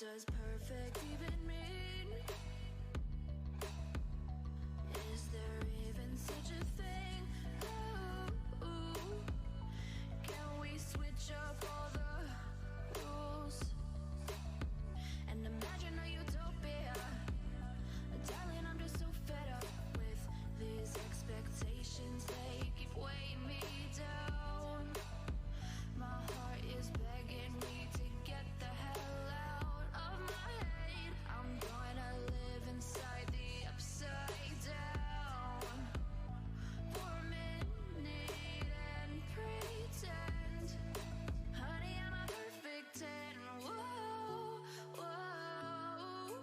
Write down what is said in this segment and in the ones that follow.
does perfect even mean? Is there even such a thing? Ooh, can we switch up all the rules and imagine a utopia? Darling, I'm just so fed up with these expectations. They keep weighing me down. My heart is begging me to get the hell out of my head. I'm gonna live inside the upside down for a minute and pretend, honey, I'm a perfect 10. Whoa, whoa,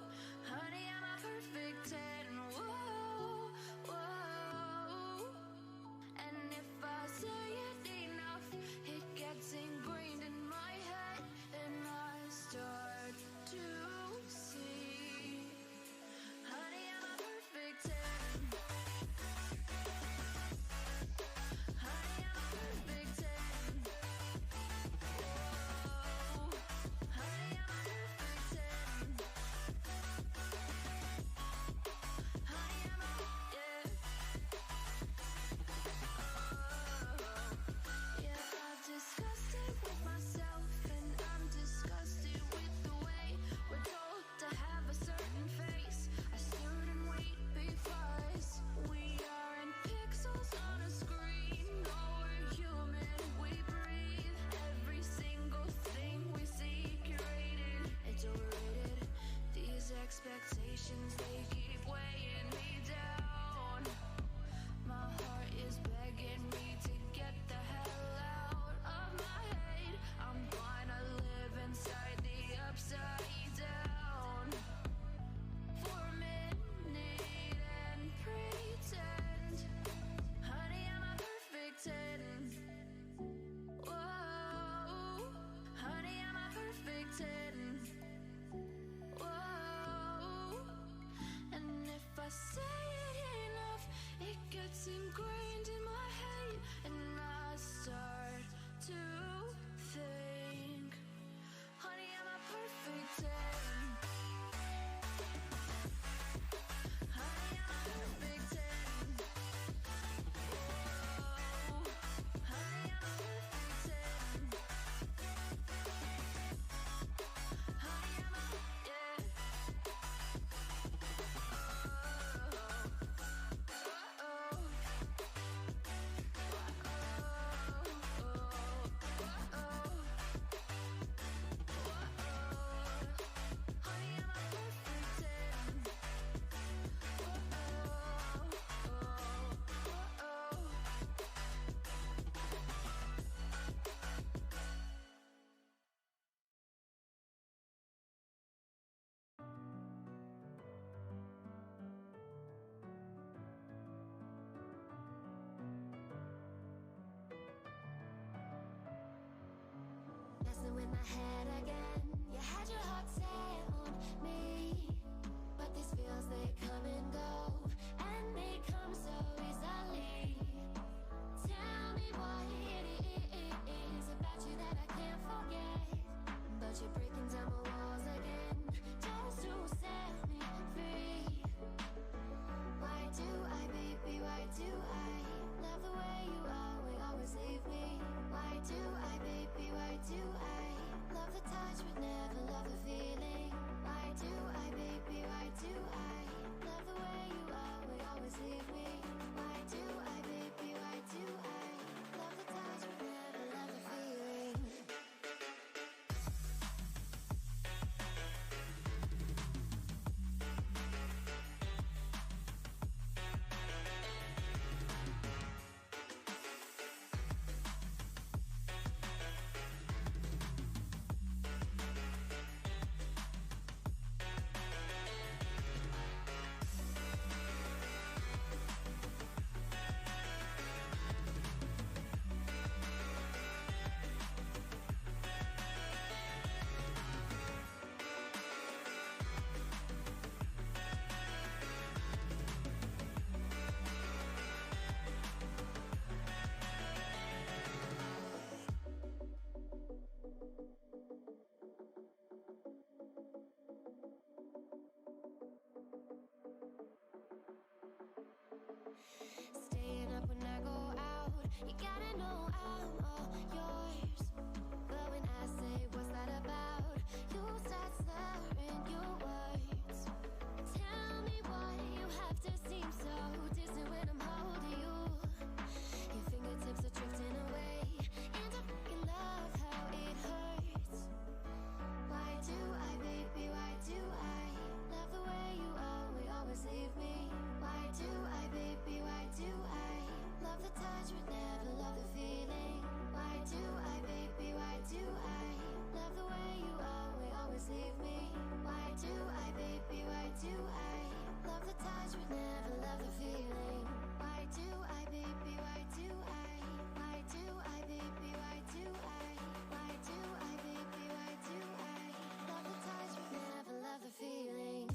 honey, I'm a perfect 10. Whoa, whoa, and if I say it enough, it gets ingrained in my head, and I start to see, honey, I'm a perfect 10. Honey, I'm a perfect 10. Whoa, honey, I'm a perfect 10. Honey, I'm a, yeah. Yeah, I've discussed it with myself, and I'm disgusted with the way we're told to have a certain face, a certain weight, because we aren't pixels on a screen. No, we're human, we breathe. Every single thing we see curated, it's overrated. These expectations, they keep weighing me down. My heart is begging me to get the hell out of my head. I'm gonna live inside the upside down for a minute and pretend, honey, I'm a perfect 10. Whoa, honey, I'm a perfect 10. Whoa, and if I say it enough, it gets ingrained in my head, and I start to think, honey, I'm a perfect 10. Honey, I'm a perfect 10. Whoa, honey, I'm a perfect 10. Honey, I'm a, yeah. Messing with my head again. You had your heart set on me, but these feels, they come and go, and they come so easily. Tell me what it is about you that I can't forget, but you're breaking down my walls again just to set me free. Why do I, baby, why do I love the way you always leave me? Why do I, baby, why do I love the touch with staying up when I go out. You gotta know I'm all yours. But when I say what's that about, you start slurring your words. Tell me why you have to seem so distant when I'm holding you. Your fingertips are drifting away, and I fucking love how it hurts. Why do I, baby, why do I love the way you always leave me? Why do I, baby, why do I love the touch but never love the feeling? Why do I, baby, why do I love the way you always leave me? Why do I, baby, why do I love the touch but never love the feeling? Why do I, baby, why do I? Why do I, baby, why do I? Why do I, baby, why do I love the touch but never love the feeling?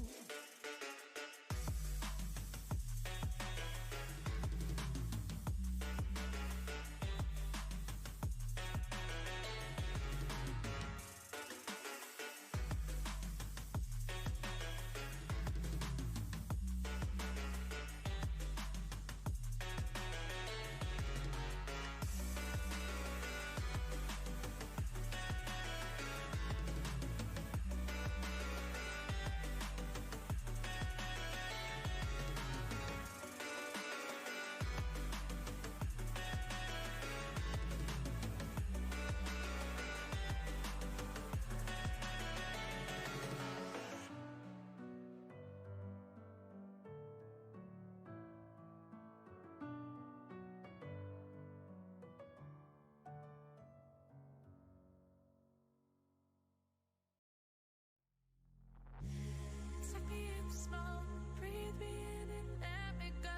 Take me in small, breathe me in and let me go.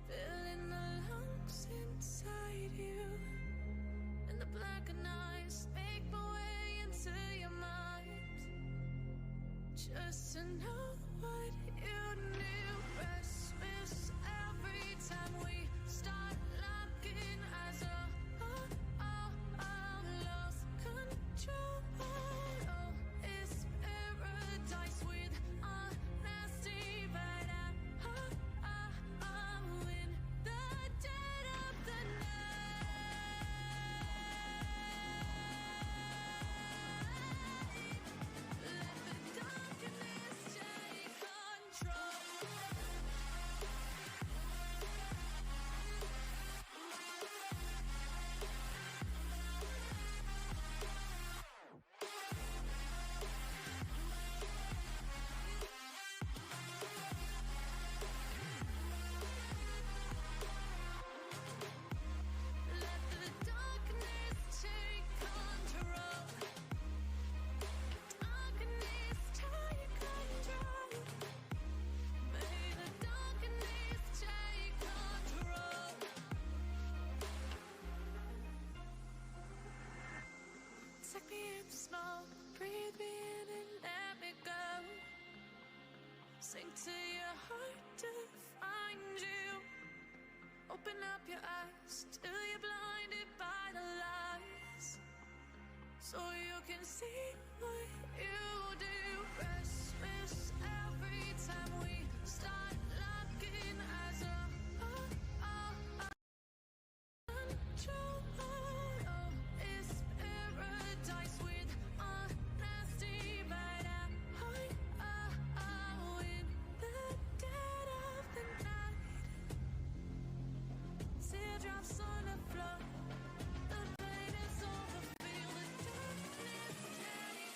Filling the lungs inside you, and the blackened eyes make my way into your mind. Just to know what you knew. Restless every time we start locking eyes. Lost control. Oh, it's paradise with honesty, but I'm in the dead of the night. Let the darkness take control. Let the darkness take control. Darkness take control. May the darkness take control. Take me in small, breathe me in and let me go. Sink to your heart to find you. Open up your eyes till you're blinded by the lies, so you can see what you do. Restless every time we start locking eyes. Control. Oh, it's paradise with honesty, but I'm in the dead of the night. Teardrops on the floor. The pain is over. Feel the darkness take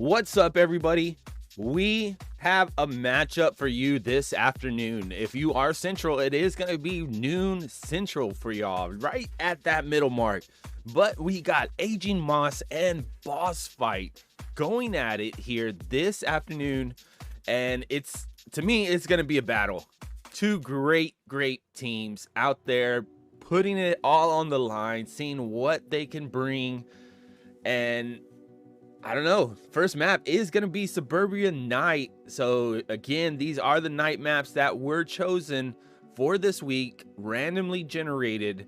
What's up, everybody? We have a matchup for you this afternoon. If you are Central, it is going to be noon Central for y'all, right at that middle mark. But we got Aging Moss and Bossfight going at it here this afternoon. And to me, it's going to be a battle. Two great teams out there putting it all on the line, seeing what they can bring. And I don't know, first map is going to be Suburbia Night. So again, these are the night maps that were chosen for this week, randomly generated,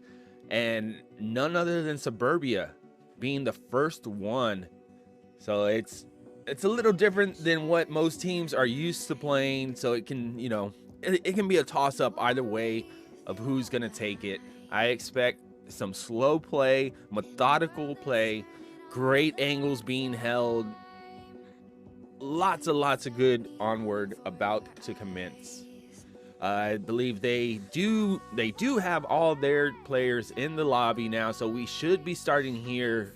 and none other than Suburbia being the first one. So it's a little different than what most teams are used to playing. So it can, it can be a toss up either way of who's going to take it. I expect some slow play, methodical play, great angles being held, lots of good Onward about to commence. I believe they do have all their players in the lobby now, so we should be starting here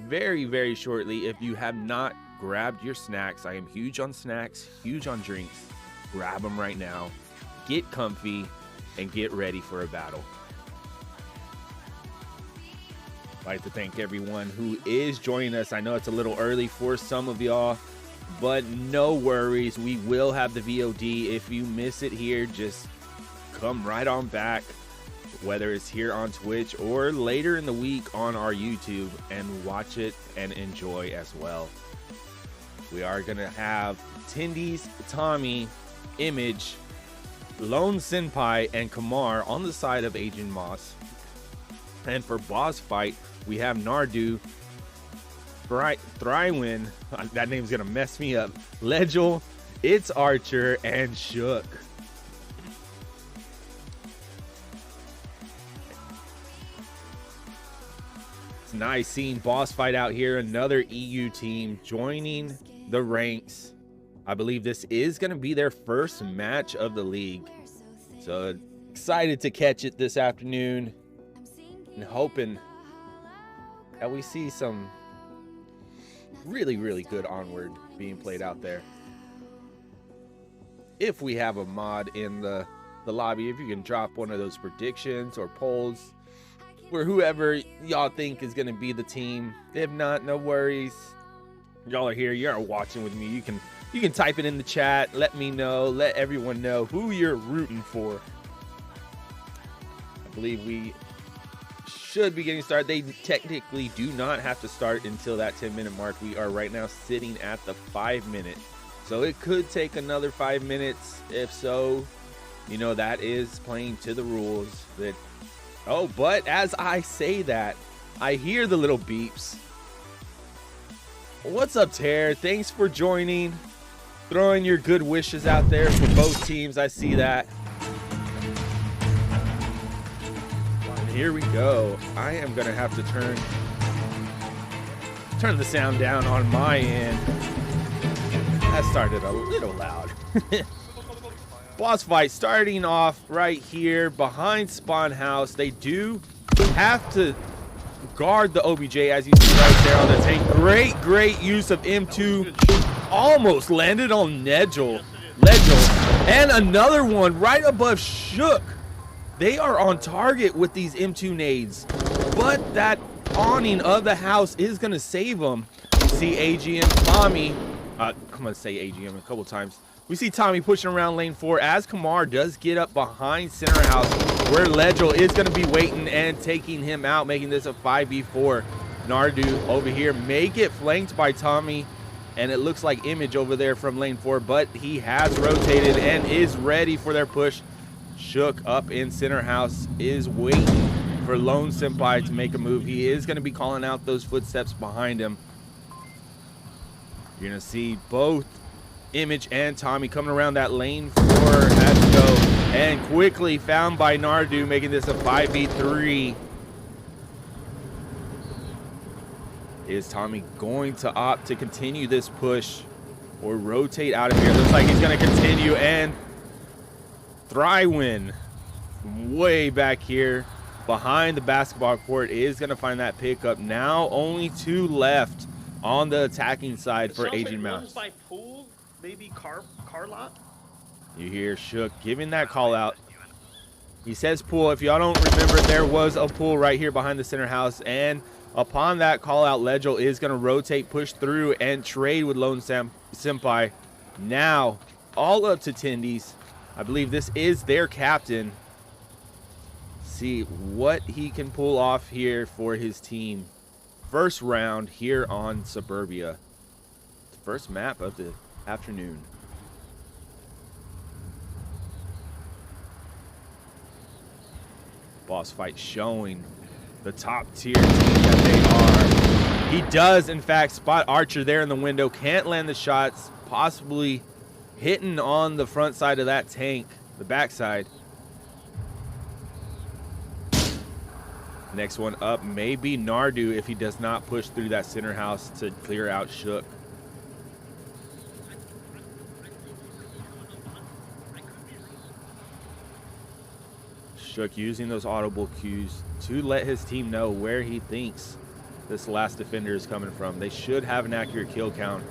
very shortly. If you have not grabbed your snacks, I am huge on snacks, huge on drinks. Grab them right now, get comfy, and get ready for a battle. I'd like to thank everyone who is joining us. I know it's a little early for some of y'all, but no worries. We will have the VOD. If you miss it here, just come right on back, whether it's here on Twitch or later in the week on our YouTube, and watch it and enjoy as well. We are going to have Tindy's, Tommy, Image, Lone Senpai, and Kamar on the side of Agent Moss. And for Bossfight, we have Nardu, Thrywin, that name's gonna mess me up, Legel, It's Archer, and Shook. It's nice seeing Bossfight out here, another EU team joining the ranks. I believe this is gonna be their first match of the league. So excited to catch it this afternoon, and hoping that we see some really good Onward being played out there. If we have a mod in the lobby, if you can drop one of those predictions or polls for whoever y'all think is going to be the team. If not, no worries. Y'all are here, you're watching with me. You can type it in the chat, let me know, let everyone know who you're rooting for. I believe we should be getting started. They technically do not have to start until that 10-minute mark. We are right now sitting at the 5-minute, so it could take another 5 minutes. If so, that is playing to the rules. But as I say that, I hear the little beeps. What's up, Tare? Thanks for joining, throwing your good wishes out there for both teams. I see that. Here we go. I am gonna have to turn the sound down on my end. That started a little loud. Bossfight starting off right here behind Spawn House. They do have to guard the OBJ, as you see right there on the tank. Great use of M2. Almost landed on Legel. And another one right above Shook. They are on target with these M2 nades, but that awning of the house is going to save them. You see AGM, Tommy, I'm going to say AGM a couple times. We see Tommy pushing around lane 4 as Kamar does get up behind center house, where Legel is going to be waiting and taking him out, making this a 5v4. Nardu over here may get flanked by Tommy, and it looks like Image over there from lane 4, but he has rotated and is ready for their push. Shook up in center house is waiting for Lone Senpai to make a move. He is going to be calling out those footsteps behind him. You're going to see both Image and Tommy coming around that lane 4 as we go, and quickly found by Nardu, making this a 5v3. Is Tommy going to opt to continue this push or rotate out of here? Looks like he's going to continue, and Thrywin way back here behind the basketball court is going to find that pickup. Now only 2 left on the attacking side for Aging Mouse. By pool, maybe car lot. You hear Shook giving that call out. He says pool. If y'all don't remember, there was a pool right here behind the center house, and upon that call out, Legel is going to rotate, push through, and trade with Lone Senpai. Now, all up to Tendies. I believe this is their captain. See what he can pull off here for his team. First round here on Suburbia. First map of the afternoon. Bossfight showing the top tier team that they are. He does, in fact, spot Archer there in the window. Can't land the shots. Possibly hitting on the front side of that tank, the backside. Next one up may be Nardu if he does not push through that center house to clear out Shook. Shook using those audible cues to let his team know where he thinks this last defender is coming from. They should have an accurate kill count.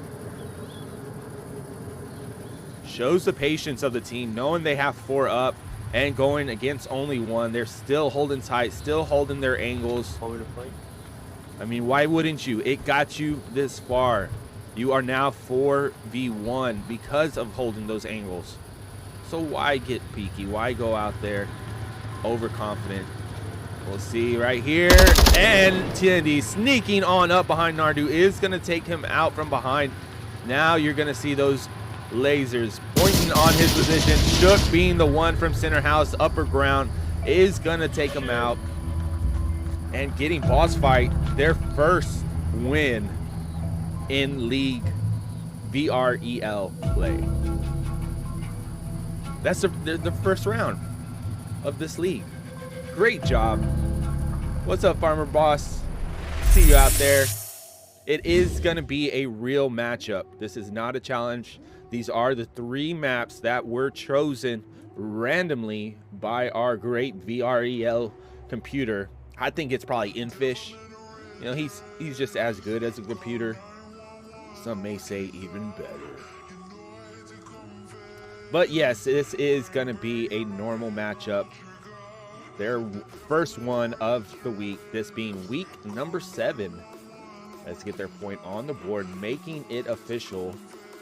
Shows the patience of the team, knowing they have 4 up and going against only 1. They're still holding tight, still holding their angles. I mean, why wouldn't you? It got you this far. You are now 4v1 because of holding those angles. So why get peaky? Why go out there overconfident? We'll see right here. And Tendy sneaking on up behind Nardu is going to take him out from behind. Now you're going to see those lasers pointing on his position. Shook being the one from center house, upper ground, is going to take him out. And getting Bossfight their first win in League VREL play. That's the first round of this league. Great job. What's up, Farmer Boss? See you out there. It is going to be a real matchup. This is not a challenge. These are the 3 maps that were chosen randomly by our great VREL computer. I think it's probably Infish. You know, he's just as good as a computer. Some may say even better. But yes, this is going to be a normal matchup. Their first one of the week, this being week number 7. Let's get their point on the board, making it official.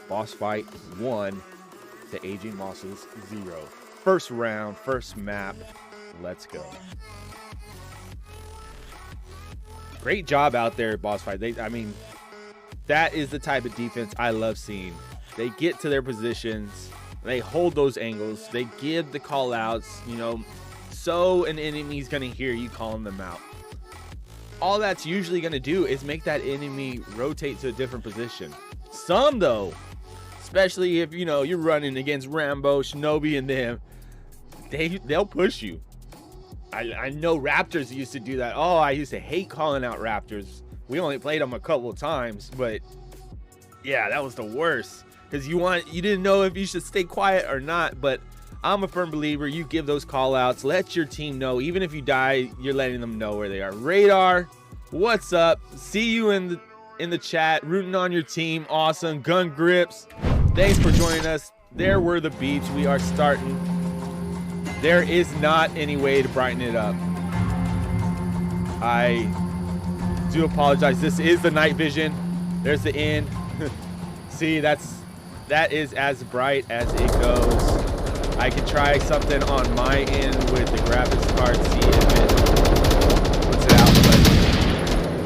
Bossfight 1 to Aging Mosses 0. First round, first map. Let's go. Great job out there, Bossfight. I mean, that is the type of defense I love seeing. They get to their positions. They hold those angles. They give the call outs, you know, so an enemy's going to hear you calling them out. All that's usually going to do is make that enemy rotate to a different position. Some, though, especially if, you know, you're running against Rambo, Shinobi, and them, they'll push you. I know Raptors used to do that. Oh, I used to hate calling out Raptors. We only played them a couple of times, but yeah, that was the worst. Because you didn't know if you should stay quiet or not. But I'm a firm believer. You give those call outs. Let your team know. Even if you die, you're letting them know where they are. Radar, what's up? See you in the chat. Rooting on your team. Awesome. Gun Grips, thanks for joining us. There were the beats. We are starting. There is not any way to brighten it up. I do apologize. This is the night vision. There's the end. See, that is as bright as it goes. I could try something on my end with the graphics card, see if it puts it out.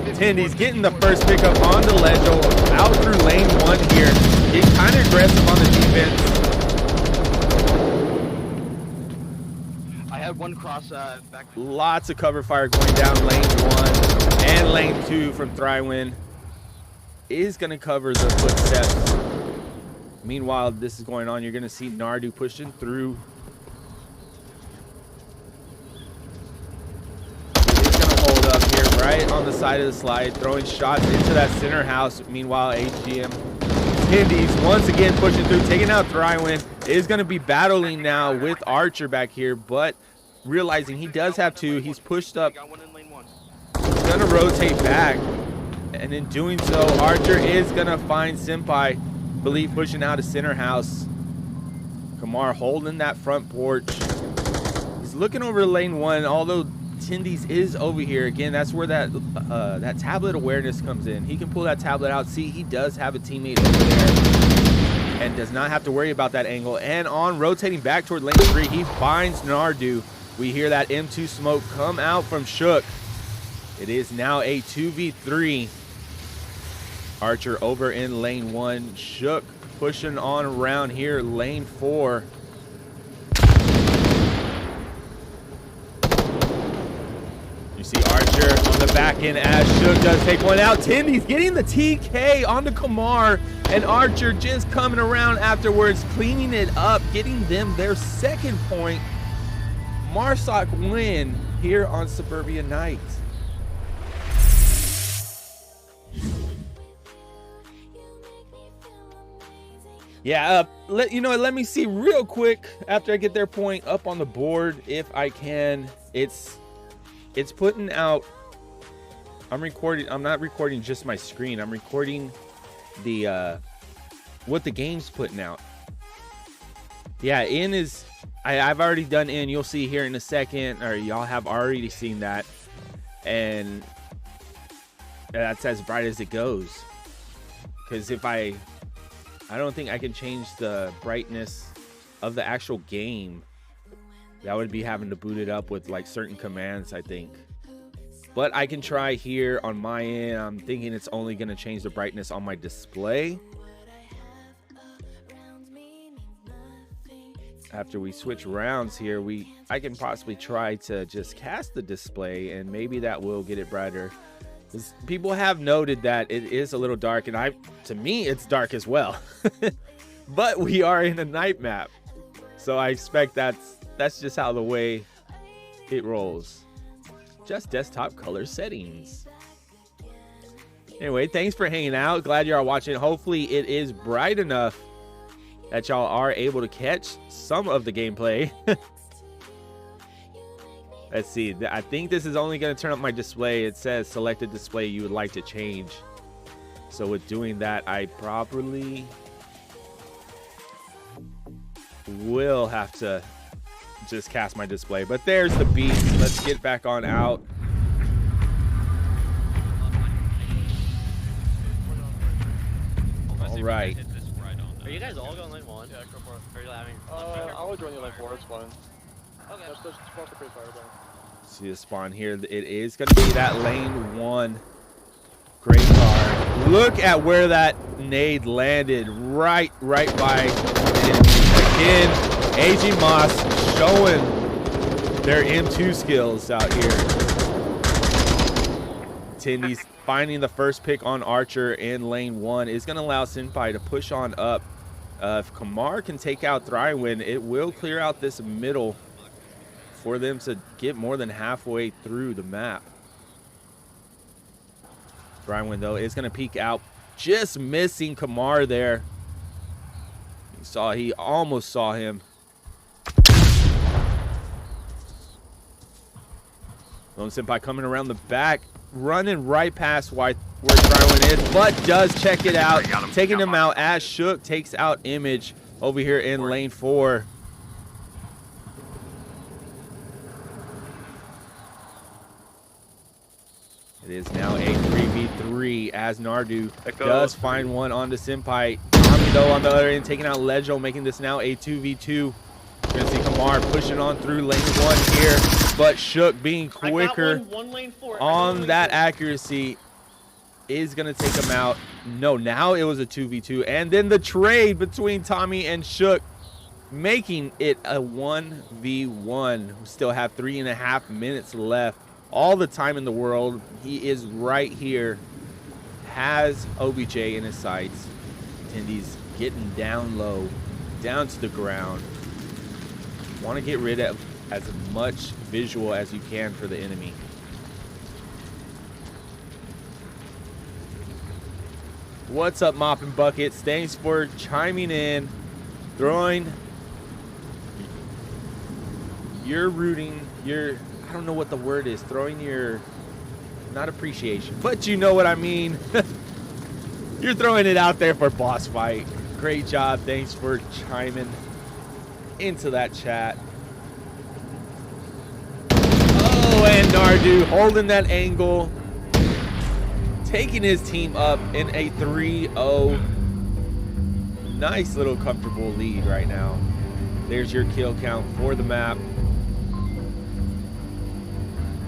But Tendy's getting the first pickup on the Legel, out through lane 1 here. Getting kind of aggressive on the defense. I had one cross back. Lots of cover fire going down lane 1 and lane 2 from Thrywin. Is going to cover the footsteps. Meanwhile, this is going on. You're going to see Nardu pushing through. He's going to hold up here right on the side of the slide, throwing shots into that center house. Meanwhile, HGM Tendies once again pushing through, taking out Thrywin. Is going to be battling now with Archer back here, but realizing he does have 2. He's pushed up. He's going to rotate back. And in doing so, Archer is going to find Senpai. Believe pushing out of center house. Kamar holding that front porch. He's looking over lane 1, although Tendies is over here. Again, that's where that that tablet awareness comes in. He can pull that tablet out. See, he does have a teammate over there and does not have to worry about that angle. And on rotating back toward lane 3, he finds Nardu. We hear that M2 smoke come out from Shook. It is now a 2v3. Archer over in lane 1. Shook pushing on around here, lane 4. You see Archer on the back end as Shook does take one out. Tendies getting the TK onto Kamar, and Archer just coming around afterwards, cleaning it up, getting them their second point. Marsoc win here on Suburbia Night. Yeah, let me see real quick after I get their point up on the board if I can. It's putting out. I'm not recording just my screen. I'm recording the what the game's putting out. Yeah, in is I've already done in. You'll see here in a second, or y'all have already seen that, and that's as bright as it goes. Because if I don't think I can change the brightness of the actual game. That would be having to boot it up with like certain commands, I think. But I can try here on my end. I'm thinking it's only going to change the brightness on my display. After we switch rounds here, I can possibly try to just cast the display, and maybe that will get it brighter. People have noted that it is a little dark, and to me it's dark as well. But we are in a night map, so I expect that's just how the way it rolls. Just desktop color settings. Anyway, thanks for hanging out. Glad y'all watching. Hopefully it is bright enough that y'all are able to catch some of the gameplay. Let's see. I think this is only going to turn up my display. It says selected display you would like to change. So with doing that, I probably will have to just cast my display. But there's the beast. Let's get back on out. All right. Are you guys all going lane 1? Yeah, go for it. Or are you having? I'll join you lane 4, it's fine. Okay. That's the pretty fire down. See the spawn here. It is going to be that lane 1. Great car. Look at where that nade landed. Right by. Again, AG Moss showing their M2 skills out here. Tendies finding the first pick on Archer in lane 1 is going to allow Senpai to push on up. If Kamar can take out Thrywin, it will clear out this middle for them to get more than halfway through the map. Thrywin, though, is going to peek out, just missing Kamar there. He almost saw him. Lone Senpai coming around the back, running right past where Thrywin is, but does check it out, taking him out as Shook takes out Image over here in lane 4. It is now a 3v3 as Nardu does find one onto Senpai. Tommy, though, on the other end, taking out Lejo, making this now a 2v2. You're going to see Kamar pushing on through lane 1 here, but Shook being quicker on that accuracy is going to take him out. No, now it was a 2v2, and then the trade between Tommy and Shook, making it a 1v1. We still have 3.5 minutes left. All the time in the world. He is right here. Has OBJ in his sights. Tendies getting down low, down to the ground. Want to get rid of as much visual as you can for the enemy. What's up, Mopping Buckets? Thanks for chiming in. Throwing your rooting, your, I don't know what the word is, throwing your Not appreciation, but you know what I mean. You're throwing it out there for boss fight. Great job. Thanks for chiming into that chat. Oh, and Nardu holding that angle. Taking his team up in a 3-0. Nice little comfortable lead right now. There's your kill count for the map.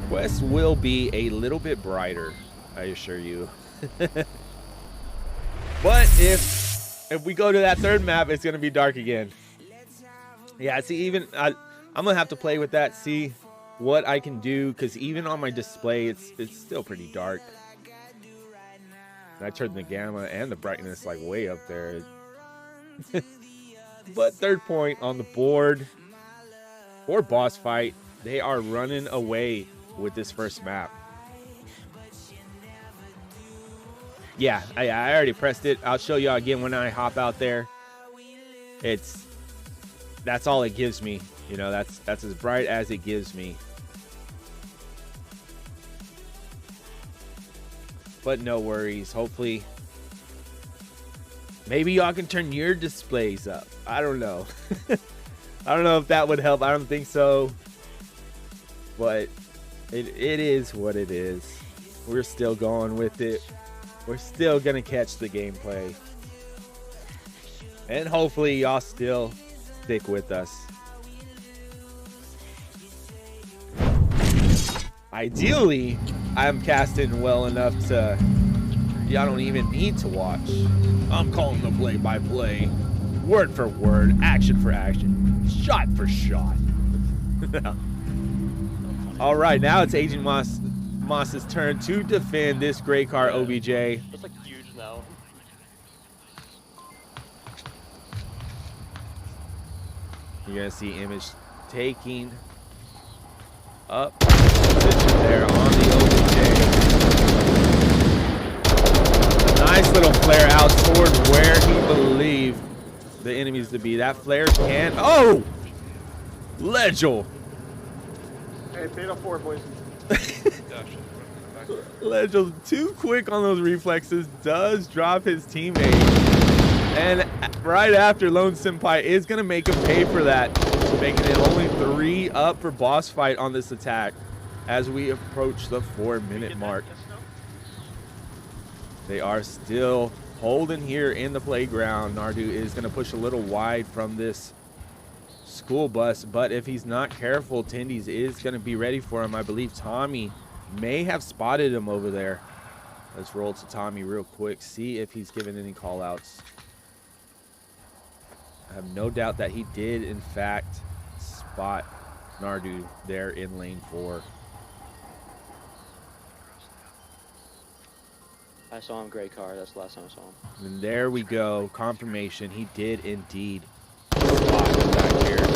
Quest will be a little bit brighter, I assure you. But if we go to that third map, it's going to be dark again. Yeah, see, even I'm going to have to play with that, see what I can do, because even on my display, it's still pretty dark. And I turned the gamma and the brightness like way up there. But third point on the board for boss fight. They are running away with this first map. Yeah, I already pressed it. I'll show you again when I hop out there. That's all it gives me. You know, that's as bright as it gives me. But no worries. Hopefully, maybe y'all can turn your displays up. I don't know. I don't know if that would help. I don't think so. But it is what it is. We're still going with it. We're still going to catch the gameplay. And hopefully y'all still stick with us. Ideally, I'm casting well enough to y'all don't even need to watch. I'm calling the play-by-play, word for word, action for action, shot for shot. All right, now it's Agent Moss's turn to defend this gray car OBJ. It's like huge now. You're gonna see Image taking up position there on the OBJ. Nice little flare out toward where he believed the enemies to be. That flare can. Oh! Legel. Hey, paid up 4, boys. Legel too quick on those reflexes, does drop his teammate. And right after, Lone Senpai is going to make him pay for that, making it only 3 up for boss fight on this attack as we approach the 4-minute mark. They are still holding here in the playground. Nardu is going to push a little wide from this school bus, but if he's not careful, Tendies is going to be ready for him. I believe Tommy may have spotted him over there. Let's roll to Tommy real quick, see if he's given any call outs. I have no doubt that he did in fact spot Nardu there in lane 4. I saw him gray car. That's the last time I saw him. And there we go, confirmation. He did indeed spot him back here.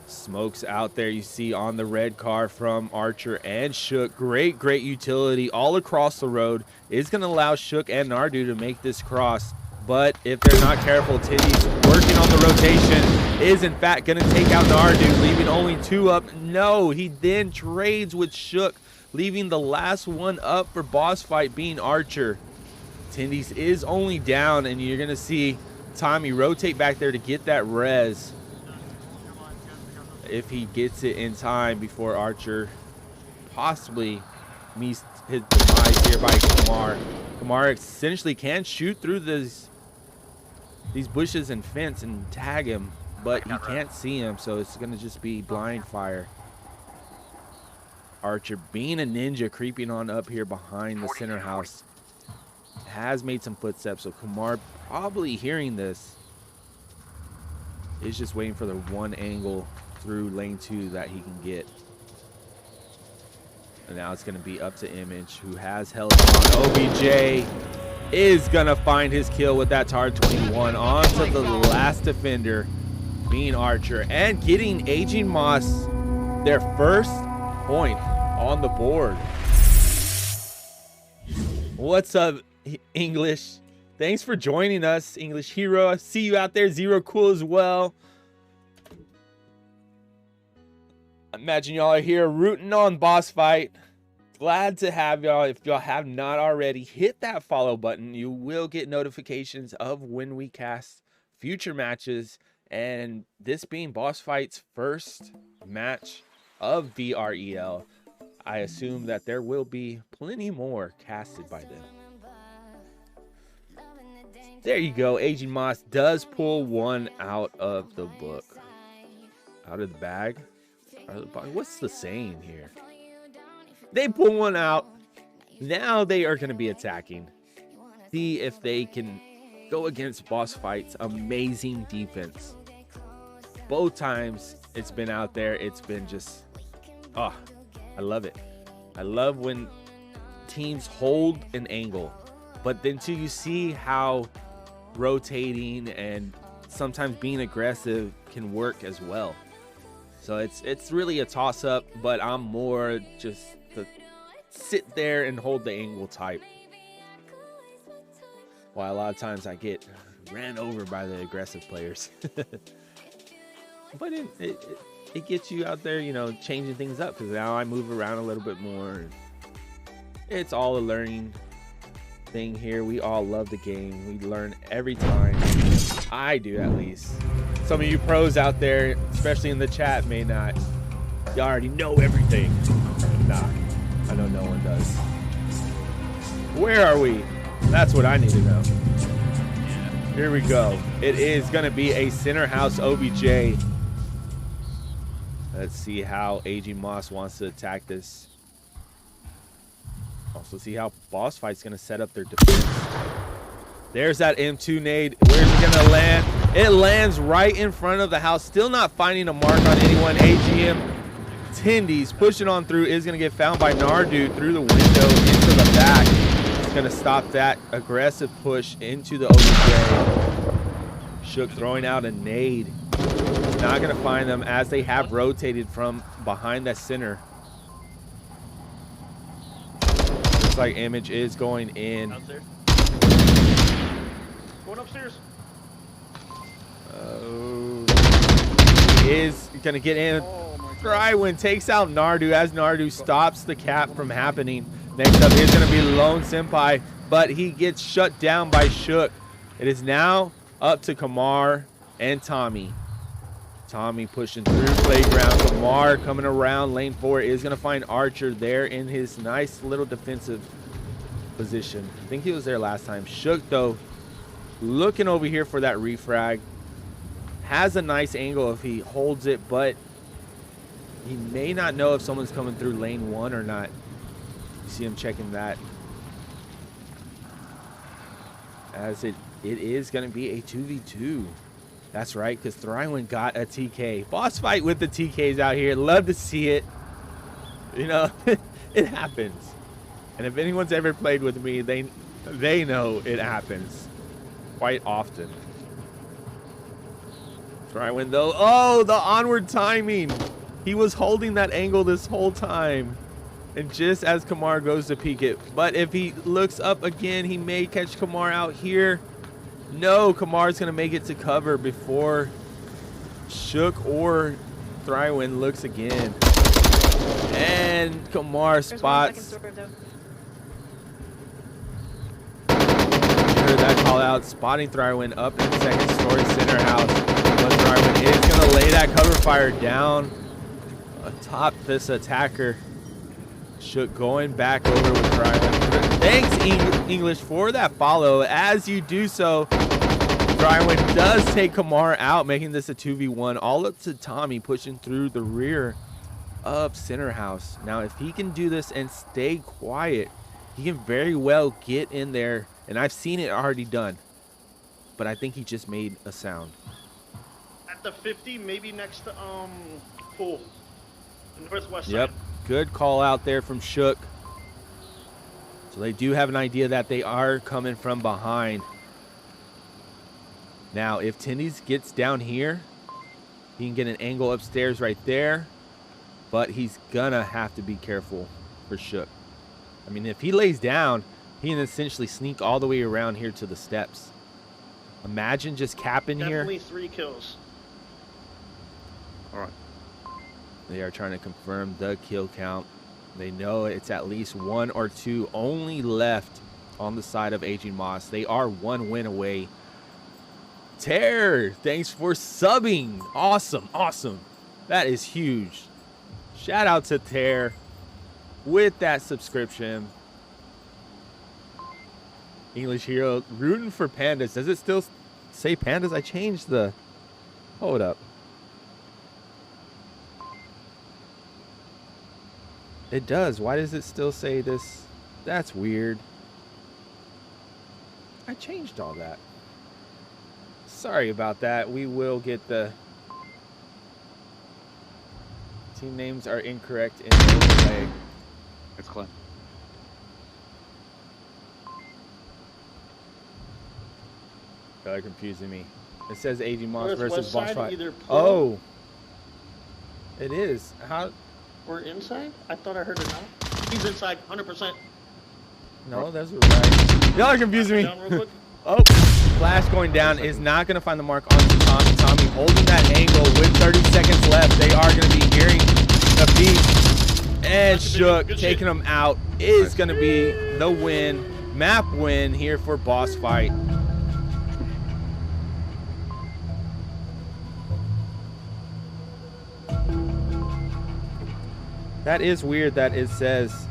Smokes out there, you see on the red car from Archer and Shook. Great utility all across the road. Is going to allow Shook and Nardu to make this cross. But if they're not careful, Tindy's working on the rotation. Is in fact going to take out Nardu, leaving only 2 up. No, he then trades with Shook, leaving the last one up for boss fight being Archer. Tindy's is only down, and you're going to see Tommy rotate back there to get that res. If he gets it in time before Archer possibly meets his demise here by Kamar. Kamar essentially can shoot through these bushes and fence and tag him, but he can't see him, so it's going to just be blind fire. Archer, being a ninja, creeping on up here behind the center house, has made some footsteps, so Kamar probably hearing this is just waiting for the one angle through lane 2 that he can get. And now it's going to be up to Image, who has held on. OBJ is going to find his kill with that TAR 21 onto the last defender, being Archer, and getting Aging Moss their first point on the board. What's up, English? Thanks for joining us, English Hero. I see you out there. Zero Cool as well. Imagine y'all are here rooting on Bossfight. Glad to have y'all. If y'all have not already, hit that follow button. You will get notifications of when we cast future matches. And this being Bossfight's first match of VREL, I assume that there will be plenty more casted by then. There you go. Aging Moss does pull one out of the book. Out of the bag? Out of the box? What's the saying here? They pull one out. Now they are going to be attacking. See if they can go against Bossfight's amazing defense. Both times it's been out there, it's been just, oh, I love it. I love when teams hold an angle, but then too you see how rotating and sometimes being aggressive can work as well. So it's really a toss-up, but I'm more just to sit there and hold the angle type. While a lot of times I get ran over by the aggressive players. But it gets you out there, you know, changing things up, because now I move around a little bit more. It's all a learning thing here. We all love the game. We learn every time. I do, at least. Some of you pros out there, especially in the chat, may not. You already know everything. Nah, I know no one does. Where are we? That's what I need to know. Here we go. It is going to be a center house OBJ. Let's see how Aging Moss wants to attack this. Also see how Bossfight's going to set up their defense. There's that M2 nade. Where's it going to land? It lands right in front of the house. Still not finding a mark on anyone. AGM Tendies pushing on through. Is going to get found by Nardu through the window into the back. It's going to stop that aggressive push into the OBJ. Shook throwing out a nade. Not going to find them as they have rotated from behind that center. Looks like Image is going in. Downstairs. Going upstairs. Is going to get in. Drywin takes out Nardu as Nardu stops the cap from happening. Next up is going to be Lone Senpai, but he gets shut down by Shook. It is now up to Kamar and Tommy. Tommy pushing through playground. Kamar coming around lane 4 is going to find Archer there in his nice little defensive position. I think he was there last time. Shook, though, looking over here for that refrag. Has a nice angle if he holds it, but he may not know if someone's coming through lane 1 or not. You see him checking that. As it is going to be a 2v2. That's right, because Thrywin got a TK. Bossfight with the TKs out here. Love to see it. You know, it happens. And if anyone's ever played with me, they know it happens quite often. Thrywin, though. Oh, the onward timing. He was holding that angle this whole time. And just as Kamar goes to peek it. But if he looks up again, he may catch Kamar out here. No, Kamar's going to make it to cover before Shook or Thrywin looks again. And Kamar spots. Heard that call out, spotting Thrywin up in the second story center house. But Thrywin is going to lay that cover fire down atop this attacker. Shook going back over with Thrywin. Thanks, English, for that follow. As you do so, Thrywin does take Kamar out, making this a 2v1. All up to Tommy pushing through the rear of center house. Now, if he can do this and stay quiet, he can very well get in there. And I've seen it already done. But I think he just made a sound. At the 50, maybe next to pool. The northwest Yep. side. Good call out there from Shook. So they do have an idea that they are coming from behind. Now, if Tendies gets down here, he can get an angle upstairs right there. But he's gonna have to be careful for Shook. I mean, if he lays down, he can essentially sneak all the way around here to the steps. Imagine just capping here. Definitely 3 kills. All right. They are trying to confirm the kill count. They know it's at least 1 or 2 only left on the side of Aging Moss. They are 1 win away. Tear, thanks for subbing. Awesome, awesome. That is huge. Shout out to Tear with that subscription. English Hero, rooting for pandas. Does it still say pandas? I changed the... Hold up. It does. Why does it still say this? That's weird. I changed all that. Sorry about that. We will get the... Team names are incorrect in the overlay. It's Clint. They're confusing me. It says Aging Moss versus Northwest side, Bossfight. either pull Oh, it is. How? or inside? I thought I heard it now. He's inside, 100%. No, that's right. Y'all are confusing me. Down real quick. Oh, flash going down is not going to find the mark on Tommy. Tommy holding that angle with 30 seconds left. They are going to be hearing the beat. And Shook taking them out is going to be the win. Map win here for Bossfight. That is weird that it says...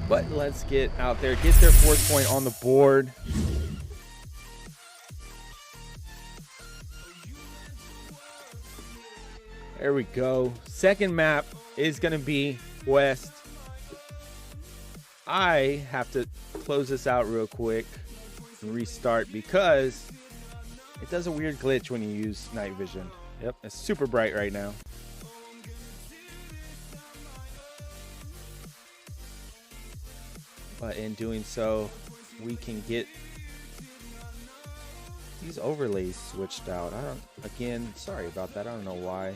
But let's get out there, get their 4th point on the board. There we go. Second map is going to be West. I have to close this out real quick and restart because it does a weird glitch when you use night vision. Yep, it's super bright right now. But in doing so, we can get these overlays switched out. Again, sorry about that. I don't know why.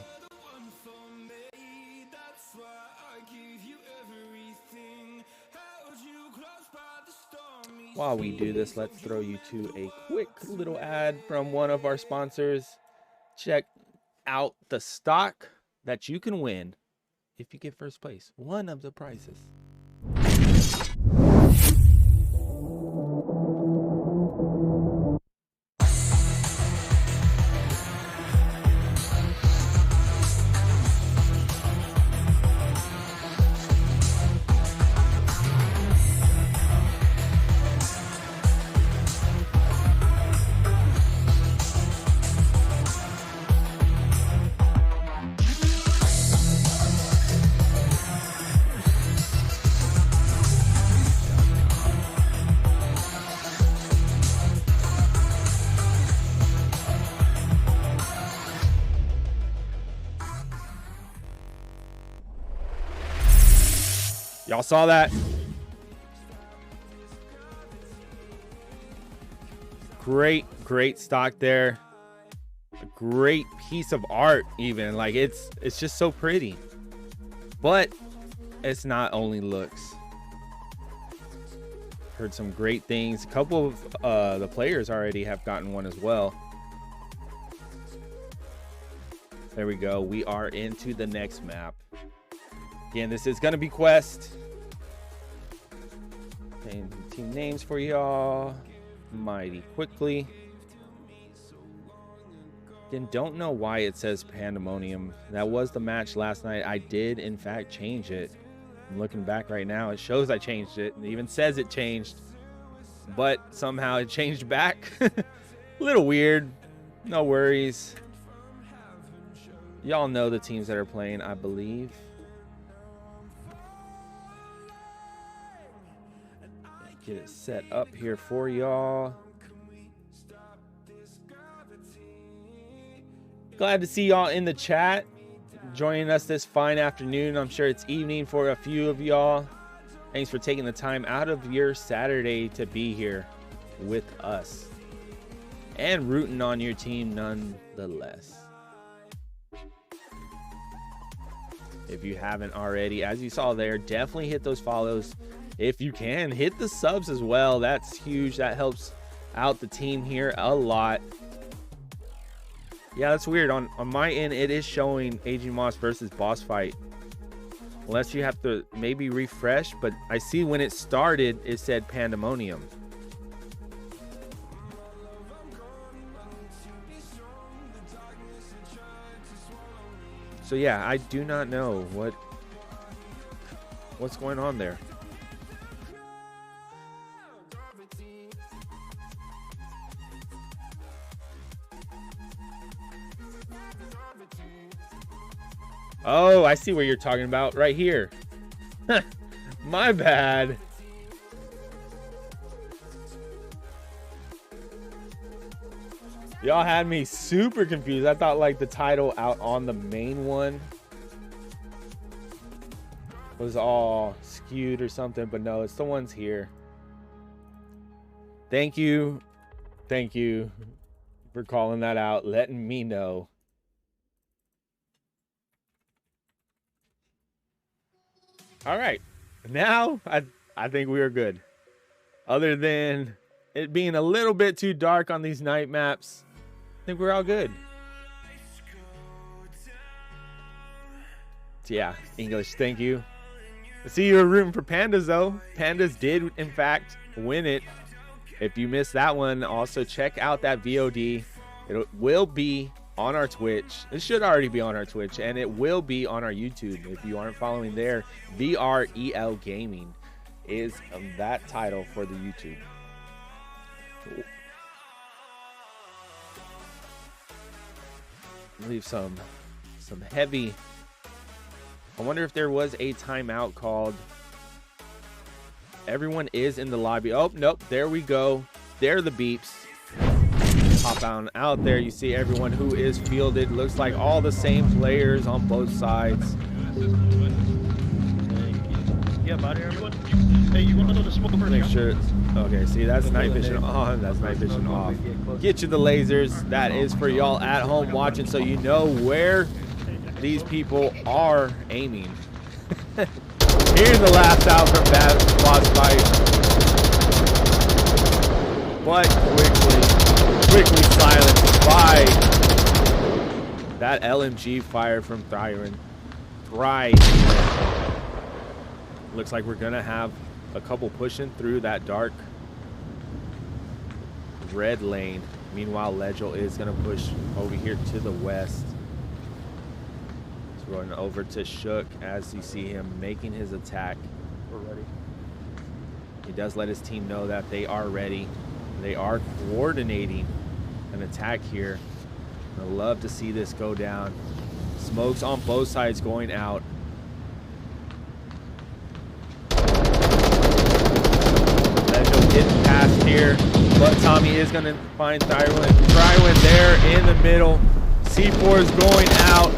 While we do this, let's throw you to a quick little ad from one of our sponsors. Check out the stock that you can win if you get first place. One of the prizes. Y'all saw that? Great stock there. A great piece of art even. Like it's just so pretty. But it's not only looks. Heard some great things. A couple of the players already have gotten one as well. There we go. We are into the next map. Again, this is going to be Quest. And team names for y'all mighty quickly. Again, don't know why it says Pandemonium. That was the match last night. I did, in fact, change it. I'm looking back right now. It shows I changed it. It even says it changed. But somehow it changed back. A little weird. No worries. Y'all know the teams that are playing, I believe. Get it set up here for y'all. Glad to see y'all in the chat, joining us this fine afternoon. I'm sure it's evening for a few of y'all. Thanks for taking the time out of your Saturday to be here with us and rooting on your team nonetheless. If you haven't already, as you saw there, definitely hit those follows. If you can, hit the subs as well. That's huge. That helps out the team here a lot. Yeah, that's weird. On my end, it is showing Aging Moss versus Bossfight. Unless you have to maybe refresh, but I see when it started, it said Pandemonium. So yeah, I do not know what's going on there. Oh, I see what you're talking about right here. My bad. Y'all had me super confused. I thought like the title out on the main one was all skewed or something, but no, it's the ones here. Thank you for calling that out, letting me know. All right, now I think we are good. Other than it being a little bit too dark on these night maps, I think we're all good. So yeah, English, thank you. I see you were rooting for Pandas though. Pandas did in fact win it. If you missed that one, also check out that VOD. It will be on our Twitch. It should already be on our Twitch, and it will be on our YouTube. If you aren't following there, VREL Gaming is that title for the YouTube. Leave some heavy. I wonder if there was a timeout called. Everyone is in the lobby. Oh, nope. There we go. There are the beeps. Pop out there. You see everyone who is fielded. Looks like all the same players on both sides. Yeah, buddy. Hey, you want to know the smoke over Make there? sure. Okay, see, that's night vision on. That's night vision off. Get you the lasers. That is for y'all at home watching, so you know where these people are aiming. Here's the last out from Bossfight. But quickly silenced by that LMG fire from Thryron. Looks like we're gonna have a couple pushing through that dark red lane. Meanwhile, Legel is gonna push over here to the west. He's running over to Shook as you see him making his attack. We're ready. He does let his team know that they are ready. They are coordinating an attack here. I love to see this go down. Smokes on both sides going out. Legel getting past here, but Tommy is going to find Thryron. Thryron there in the middle. C4 is going out.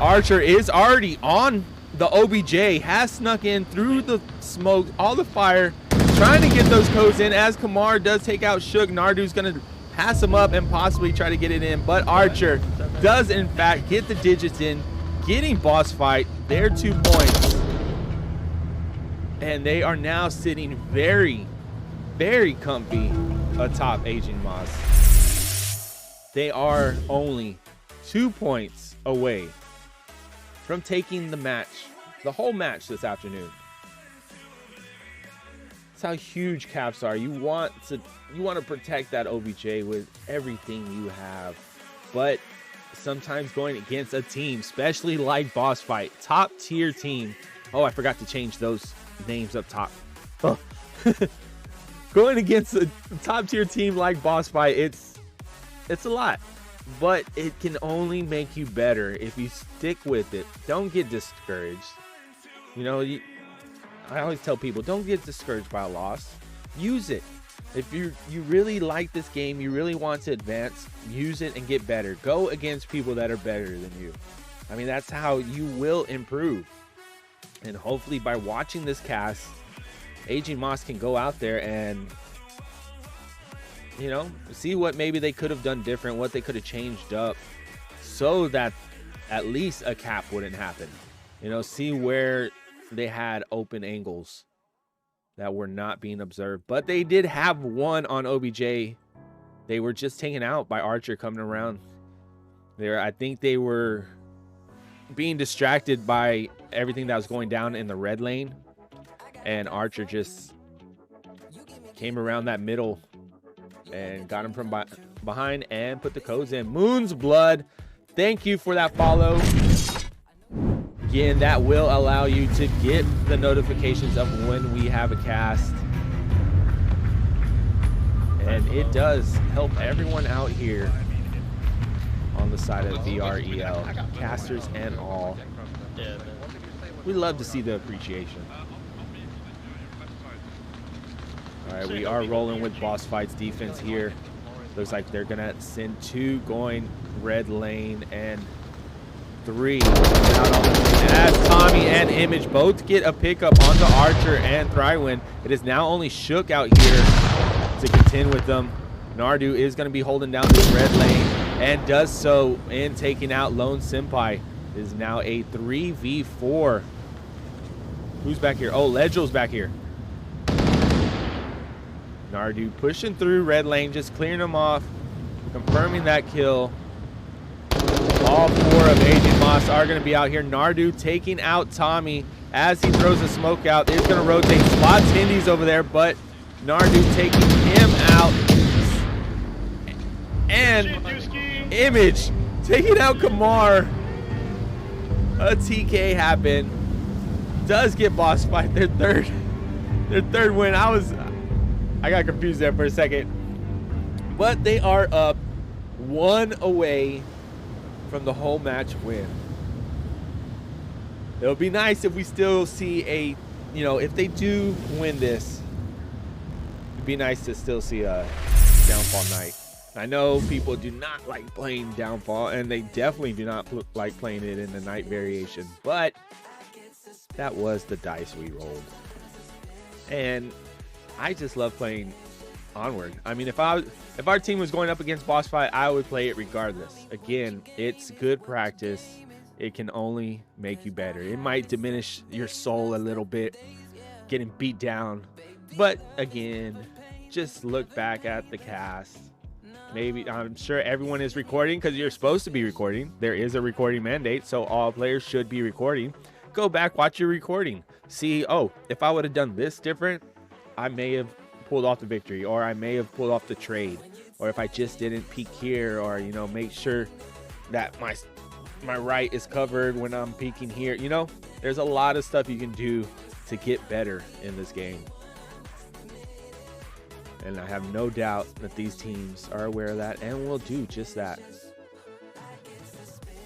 Archer is already on the OBJ, has snuck in through the smoke, all the fire, trying to get those codes in as Kamar does take out Shook. Nardu's going to pass him up and possibly try to get it in, but Archer does in fact get the digits in, getting Bossfight their 2 points. And they are now sitting very, very comfy atop Aging Moss. They are only 2 points away from taking the match, the whole match this afternoon. That's how huge Caps are. You want to protect that OBJ with everything you have, but sometimes going against a team, especially like Bossfight, top tier team. Oh, I forgot to change those names up top. Oh. Going against a top tier team like Bossfight, it's a lot, but it can only make you better if you stick with it. Don't get discouraged. You know, I always tell people, don't get discouraged by a loss. Use it. If you really like this game, you really want to advance, use it and get better. Go against people that are better than you. I mean, that's how you will improve. And hopefully by watching this cast, Aging Moss can go out there and, you know, see what maybe they could have done different, what they could have changed up so that at least a cap wouldn't happen. You know, see where they had open angles that were not being observed. But they did have one on OBJ. They were just taken out by Archer coming around I think they were being distracted by everything that was going down in the red lane, and Archer just came around that middle and got him from behind and put the codes in. Moon's Blood, thank you for that follow. Again, that will allow you to get the notifications of when we have a cast. And it does help everyone out here on the side of VREL, casters and all. We love to see the appreciation. All right, we are rolling with Bossfight's defense here. Looks like they're gonna send 2 going red lane and 3 out on the, as Tommy and Image both get a pickup onto Archer and Thrywin. It is now only Shook out here to contend with them. Nardu is going to be holding down this red lane and does so in taking out Lone Senpai. It is now a 3v4. Who's back here? Oh, Ledgel's back here. Nardu pushing through red lane, just clearing them off, confirming that kill. All 4 of Agent Moss are going to be out here. Nardu taking out Tommy as he throws a smoke out. Is going to rotate, spots Hindies over there, but Nardu taking him out. And Image taking out Kamar. A TK happened. Does get Bossfight their third win. I got confused there for a second. But they are up 1 away from the whole match win. It would be nice if we still see a, if they do win this, it'd be nice to still see a Downfall night. I know people do not like playing Downfall, and they definitely do not like playing it in the night variation, but that was the dice we rolled. And I just love playing Onward. I mean, if our team was going up against Bossfight, I would play it regardless. Again, it's good practice. It can only make you better. It might diminish your soul a little bit, getting beat down. But again, just look back at the cast. Maybe, I'm sure everyone is recording because you're supposed to be recording. There is a recording mandate, so all players should be recording. Go back, watch your recording. See, oh, if I would have done this different, I may have pulled off the victory, or I may have pulled off the trade, or if I just didn't peek here, or make sure that my right is covered when I'm peeking here. There's a lot of stuff you can do to get better in this game, and I have no doubt that these teams are aware of that and will do just that.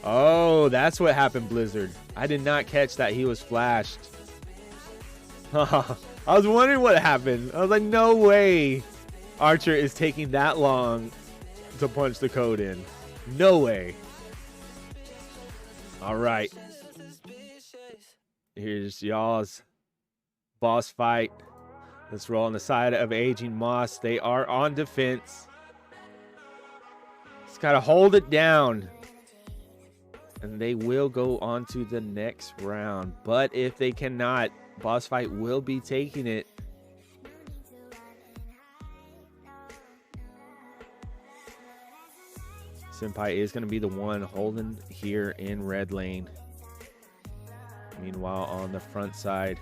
Oh, that's what happened, Blizzard. I did not catch that he was flashed. I was wondering what happened. I was like, no way Archer is taking that long to punch the code in. No way. All right. Here's y'all's boss fight. Let's roll on the side of Aging Moss. They are on defense. Just got to hold it down. And they will go on to the next round. But if they cannot, Bossfight will be taking it. Senpai is going to be the one holding here in red lane. Meanwhile, on the front side.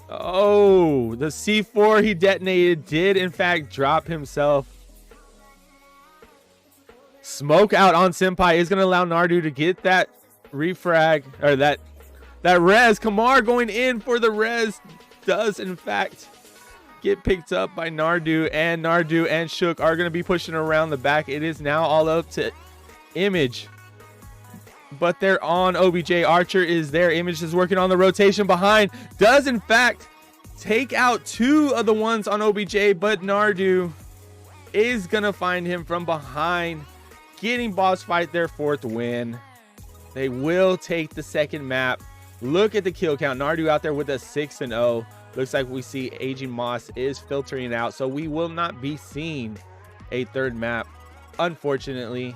Oh, the C4 he detonated did in fact drop himself. Smoke out on Senpai is going to allow Nardu to get that refrag, or that res. Kamar going in for the res does in fact get picked up by Nardu, and Shook are going to be pushing around the back. It is now all up to Image, but they're on OBJ. Archer is there. Image is working on the rotation behind, does in fact take out 2 of the ones on OBJ, but Nardu is going to find him from behind, getting Bossfight their 4th win. They will take the second map. Look at the kill count. Nardu out there with a 6-0. Looks like we see Aging Moss is filtering out, so we will not be seeing a 3rd map, unfortunately.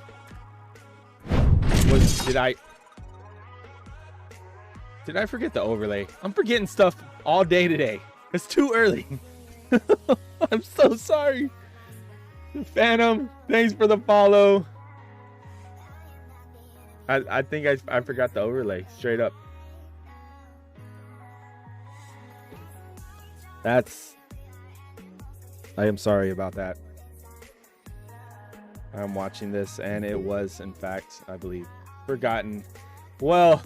Did I forget the overlay? I'm forgetting stuff all day today. It's too early. I'm so sorry. Phantom, thanks for the follow. I think I forgot the overlay straight up. I am sorry about that. I'm watching this and it was, in fact, I believe, forgotten. Well,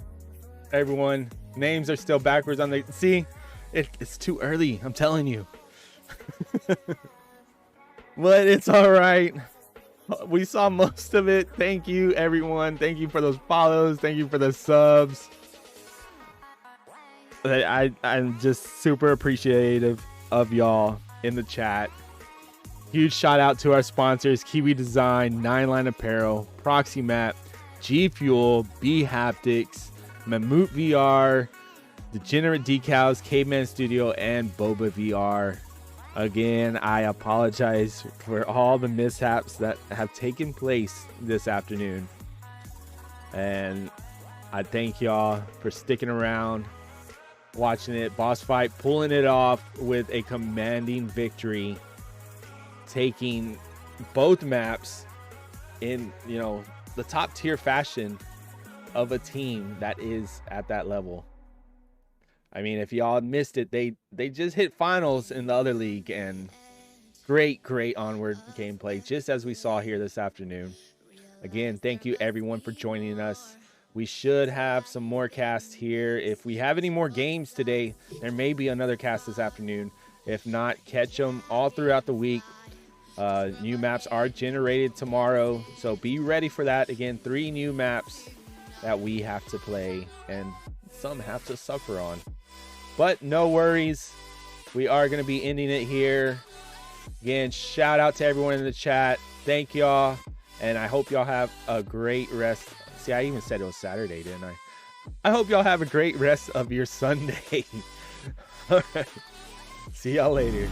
everyone, names are still backwards on the... See, it's too early, I'm telling you. But it's all right. We saw most of it. Thank you, everyone. Thank you for those follows. Thank you for the subs. I'm just super appreciative of y'all in the chat. Huge shout out to our sponsors: Kiwi Design, 9line Apparel, Proxy Map, G Fuel, B Haptics, Mammut VR, Degenerate Decals, Caveman Studio, and Boba VR. Again, I apologize for all the mishaps that have taken place this afternoon. And I thank y'all for sticking around, watching it. Bossfight pulling it off with a commanding victory, taking both maps in, you know, the top tier fashion of a team that is at that level. I mean, if y'all missed it, they just hit finals in the other league, and great Onward gameplay, just as we saw here this afternoon. Again, thank you everyone for joining us. We should have some more casts here. If we have any more games today, there may be another cast this afternoon. If not, catch them all throughout the week. New maps are generated tomorrow, so be ready for that. Again, 3 new maps that we have to play, and some have to suffer on. But no worries, we are going to be ending it here. Again, shout out to everyone in the chat. Thank y'all, and I hope y'all have a great rest. See, I even said it was Saturday, didn't I? I hope y'all have a great rest of your Sunday. All right. See y'all later.